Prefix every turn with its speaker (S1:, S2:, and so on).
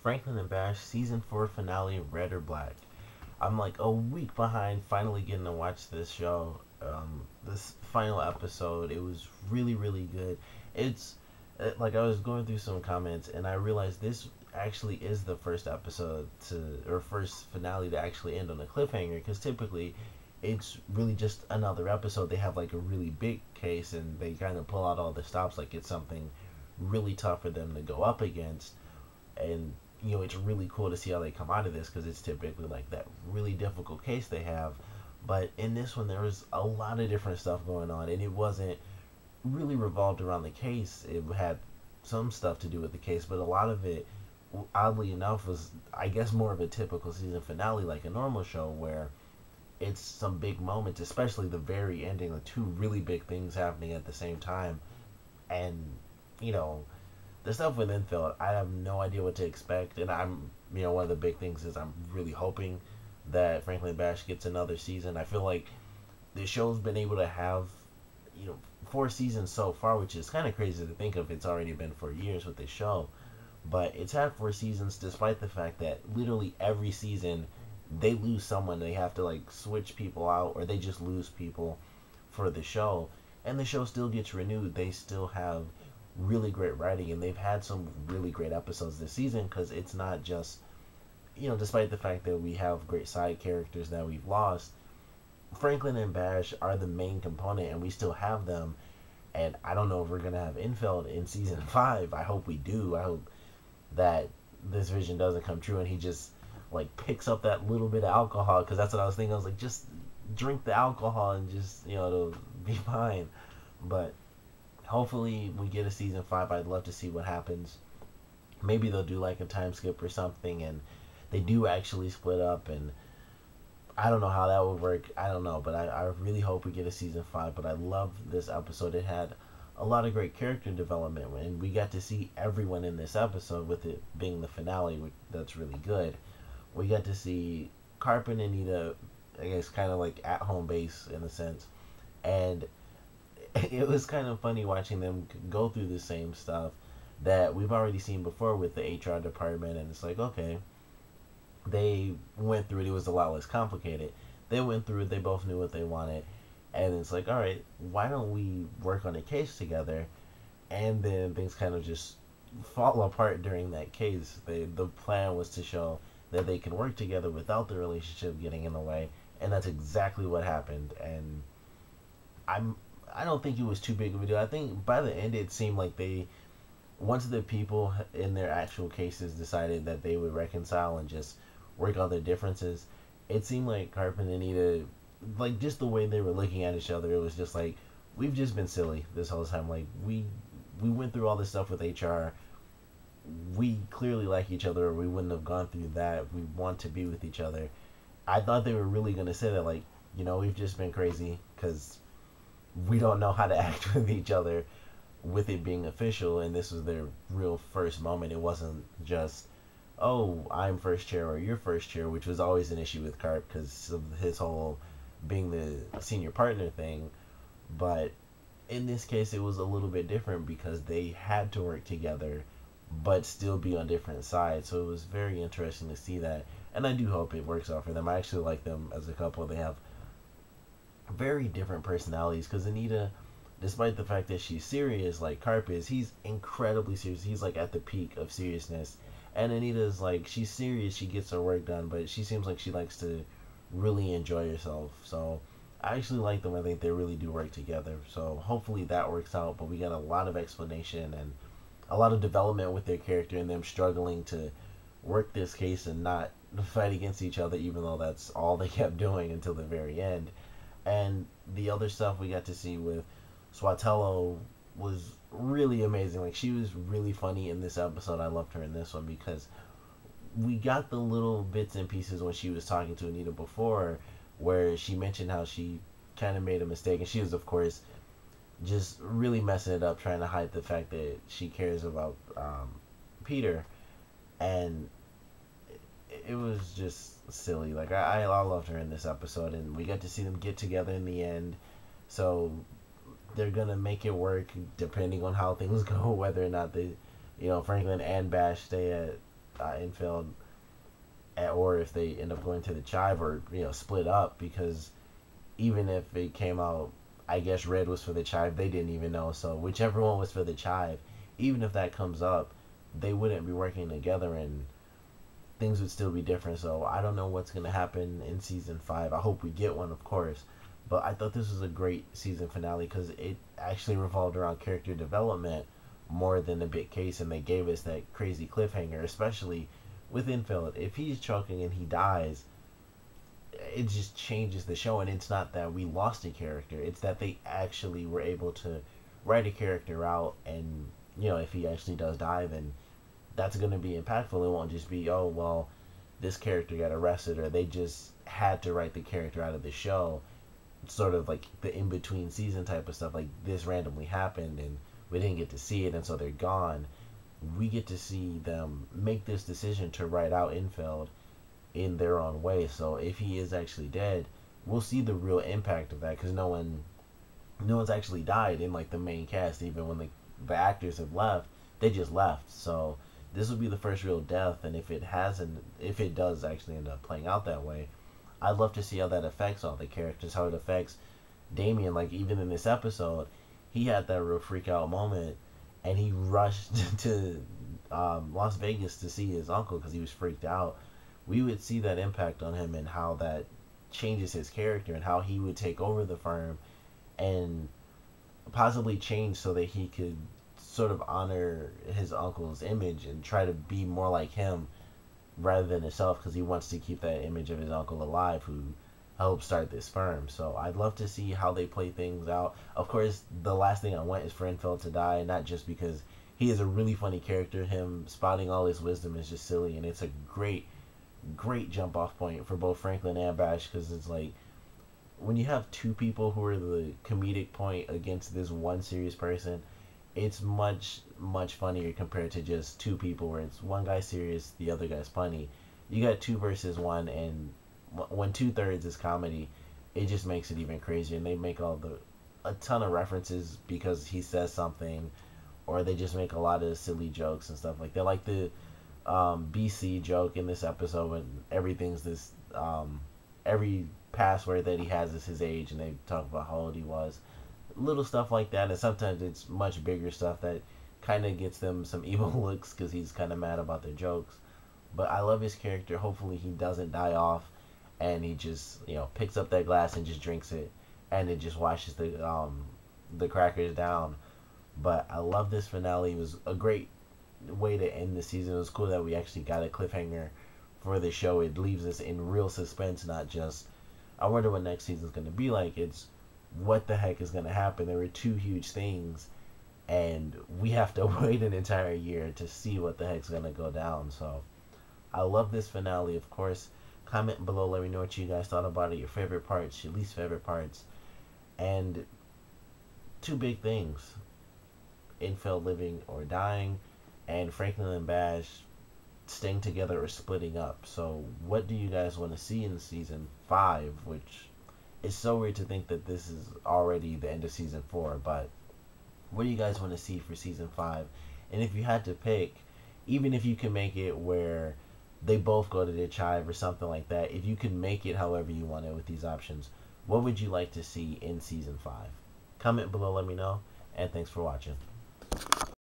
S1: Franklin and Bash season 4 finale, Red or Black. I'm like a week behind finally getting to watch this show. This final episode, it was really, really good. It's like I was going through some comments and I realized this actually is the first episode or first finale to actually end on a cliffhanger, because typically it's really just another episode. They have like a really big case and they kind of pull out all the stops like it's something really tough for them to go up against. And it's really cool to see how they come out of this, because it's typically like that really difficult case they have. But in this one, there was a lot of different stuff going on, and it wasn't really revolved around the case. It had some stuff to do with the case, but a lot of it, oddly enough, was, I guess, more of a typical season finale, like a normal show, where it's some big moments, especially the very ending, the two really big things happening at the same time. And, you know, the stuff with Infield, I have no idea what to expect, and one of the big things is I'm really hoping that Franklin Bash gets another season. I feel like the show's been able to have, 4 seasons so far, which is kind of crazy to think of. It's already been 4 years with this show, but it's had 4 seasons despite the fact that literally every season they lose someone. They have to like switch people out, or they just lose people for the show, and the show still gets renewed. They still have really great writing, and they've had some really great episodes this season, because it's not just, despite the fact that we have great side characters that we've lost, Franklin and Bash are the main component, and we still have them. And I don't know if we're gonna have Infeld in season 5. I hope we do. I hope that this vision doesn't come true and he just like picks up that little bit of alcohol, because that's what I was thinking. I was like, just drink the alcohol and just it'll be fine. But hopefully we get a season 5. I'd love to see what happens. Maybe they'll do like a time skip or something, and they do actually split up, and I don't know how that would work. I don't know, but I really hope we get a season 5. But I love this episode. It had a lot of great character development, and we got to see everyone in this episode, with it being the finale, which that's really good. We got to see Carp and Anita, I guess, kind of like at home base in a sense, and it was kind of funny watching them go through the same stuff that we've already seen before with the HR department. And it's like, okay, they went through it. It was a lot less complicated. They went through it. They both knew what they wanted. And it's like, all right, why don't we work on a case together? And then things kind of just fall apart during that case. The plan was to show that they can work together without the relationship getting in the way. And that's exactly what happened. And I don't think it was too big of a deal. I think by the end it seemed like once the people in their actual cases decided that they would reconcile and just work on their differences, it seemed like Carp and Anita, like just the way they were looking at each other, it was just like, we've just been silly this whole time. Like we went through all this stuff with HR. We clearly like each other, or we wouldn't have gone through that. We want to be with each other. I thought they were really gonna say that, like, we've just been crazy because we don't know how to act with each other, with it being official, and this was their real first moment. It wasn't just, oh, I'm first chair or you're first chair, which was always an issue with Carp because of his whole being the senior partner thing. But in this case, it was a little bit different because they had to work together but still be on different sides. So it was very interesting to see that, and I do hope it works out for them. I actually like them as a couple. They have very different personalities, because Anita, despite the fact that she's serious like Carp is, he's incredibly serious. He's like at the peak of seriousness. And Anita's like, she's serious, she gets her work done, but she seems like she likes to really enjoy herself. So I actually like them. I think they really do work together. So hopefully that works out. But we got a lot of explanation and a lot of development with their character, and them struggling to work this case and not fight against each other, even though that's all they kept doing until the very end. And the other stuff we got to see with Swatello was really amazing. Like, she was really funny in this episode. I loved her in this one because we got the little bits and pieces when she was talking to Anita before, where she mentioned how she kind of made a mistake, and she was, of course, just really messing it up, trying to hide the fact that she cares about Peter. And it was just silly. Like, I loved her in this episode, and we got to see them get together in the end. So they're gonna make it work depending on how things go, whether or not they, Franklin and Bash stay at infield, or if they end up going to the chive, or split up, because even if it came out, I guess red was for the chive, they didn't even know. So whichever one was for the chive, even if that comes up, they wouldn't be working together, and things would still be different. So I don't know what's gonna happen in season 5. I hope we get one, of course. But I thought this was a great season finale because it actually revolved around character development more than a big case, and they gave us that crazy cliffhanger, especially with Infield. If he's choking and he dies, it just changes the show. And it's not that we lost a character, it's that they actually were able to write a character out. And if he actually does die, then that's going to be impactful. It won't just be, oh well, this character got arrested, or they just had to write the character out of the show. It's sort of like the in between season type of stuff, like this randomly happened and we didn't get to see it, and so they're gone. We get to see them make this decision to write out Infeld in their own way. So if he is actually dead, we'll see the real impact of that, because no one's actually died in like the main cast. Even when the actors have left, they just left. So this will be the first real death, and if it does actually end up playing out that way, I'd love to see how that affects all the characters, how it affects Damien. Like, even in this episode, he had that real freak out moment, and he rushed to Las Vegas to see his uncle because he was freaked out. We would see that impact on him, and how that changes his character, and how he would take over the firm and possibly change so that he could sort of honor his uncle's image and try to be more like him rather than himself, because he wants to keep that image of his uncle alive who helped start this firm. So I'd love to see how they play things out. Of course, the last thing I want is for Infeld to die, not just because he is a really funny character. Him spouting all his wisdom is just silly, and it's a great jump off point for both Franklin and Bash, because it's like, when you have two people who are the comedic point against this one serious person, it's much funnier compared to just two people where it's one guy serious, the other guy's funny. You got 2 versus 1, and when 2/3 is comedy, it just makes it even crazier. And they make a ton of references because he says something, or they just make a lot of silly jokes and stuff like that. Like the BC joke in this episode, when everything's this every password that he has is his age, and they talk about how old he was. Little stuff like that, and sometimes it's much bigger stuff that kind of gets them some evil looks because he's kind of mad about their jokes. But I love his character. Hopefully he doesn't die off, and he just picks up that glass and just drinks it, and it just washes the crackers down. But I love this finale. It was a great way to end the season. It was cool that we actually got a cliffhanger for the show. It leaves us in real suspense, not just, I wonder what next season's going to be like. It's, what the heck is going to happen? There were 2 huge things, and we have to wait an entire year to see what the heck's going to go down. So I love this finale. Of course, comment below, let me know what you guys thought about it, your favorite parts, your least favorite parts. And 2 big things: Infeld living or dying, and Franklin and Bash staying together or splitting up. So what do you guys want to see in season 5? Which, it's so weird to think that this is already the end of season 4, but what do you guys want to see for season 5? And if you had to pick, even if you can make it where they both go to the chive or something like that, if you could make it however you want it with these options, what would you like to see in season 5? Comment below, let me know, and thanks for watching.